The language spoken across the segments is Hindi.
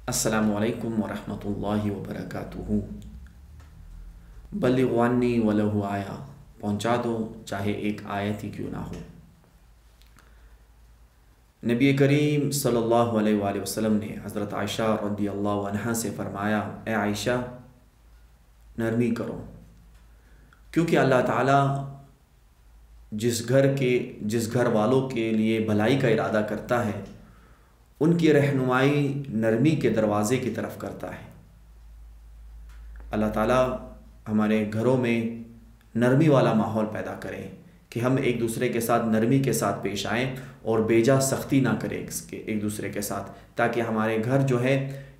अस्सलामु अलैकुम वरहमतुल्लाहि वबरकातुहू। बल्लिगु अन्नी वलहु आया, पहुँचा दो चाहे एक आयत ही क्यों ना हो। नबी करीम सल्लल्लाहु अलैहि वसल्लम ने हज़रत आयशा रज़ियल्लाहु अन्हा से फ़रमाया, ए आयशा नरमी करो, क्योंकि अल्लाह ताला जिस घर वालों के लिए भलाई का इरादा करता है उनकी रहनुमाई नरमी के दरवाज़े की तरफ करता है। अल्लाह ताला हमारे घरों में नरमी वाला माहौल पैदा करें कि हम एक दूसरे के साथ नरमी के साथ पेश आएँ और बेजा सख्ती ना करें एक दूसरे के साथ, ताकि हमारे घर जो है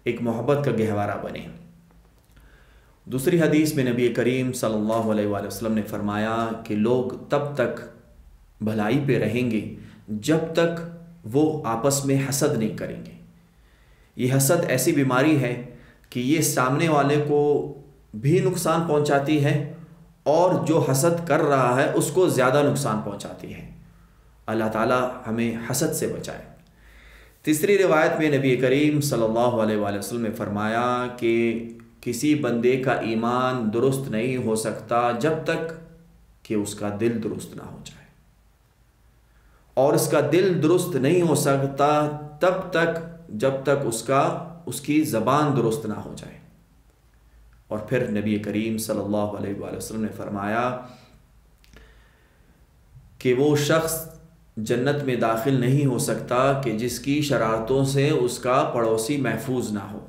एक मोहब्बत का गहवारा बने। दूसरी हदीस में नबी करीम सल्लल्लाहु अलैहि वसल्लम ने फरमाया कि लोग तब तक भलाई पे रहेंगे जब तक वो आपस में हसद नहीं करेंगे। ये हसद ऐसी बीमारी है कि ये सामने वाले को भी नुकसान पहुंचाती है और जो हसद कर रहा है उसको ज़्यादा नुकसान पहुंचाती है। अल्लाह ताला हमें हसद से बचाए। तीसरी रिवायत में नबी करीम सल्लल्लाहु अलैहि वसल्लम ने फरमाया कि किसी बंदे का ईमान दुरुस्त नहीं हो सकता जब तक कि उसका दिल दुरुस्त ना हो जाए, और उसका दिल दुरुस्त नहीं हो सकता तब तक जब तक उसकी ज़बान दुरुस्त ना हो जाए। और फिर नबी करीम सल्लल्लाहु अलैहि वसल्लम ने फरमाया कि वो शख्स जन्नत में दाखिल नहीं हो सकता कि जिसकी शरारतों से उसका पड़ोसी महफूज ना हो।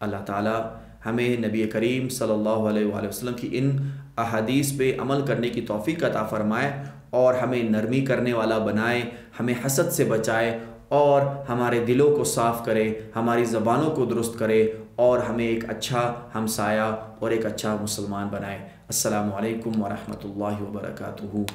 अल्लाह ताला हमें नबी करीम सल्लल्लाहु अलैहि वसल्लम की इन अहादीस पे अमल करने की तौफीक अता फरमाए और हमें नरमी करने वाला बनाए, हमें हसद से बचाए और हमारे दिलों को साफ़ करे, हमारी ज़बानों को दुरुस्त करे और हमें एक अच्छा हमसाया और एक अच्छा मुसलमान बनाए। अस्सलामु अलैकुम वरहमतुल्लाहि वबरकातुहू।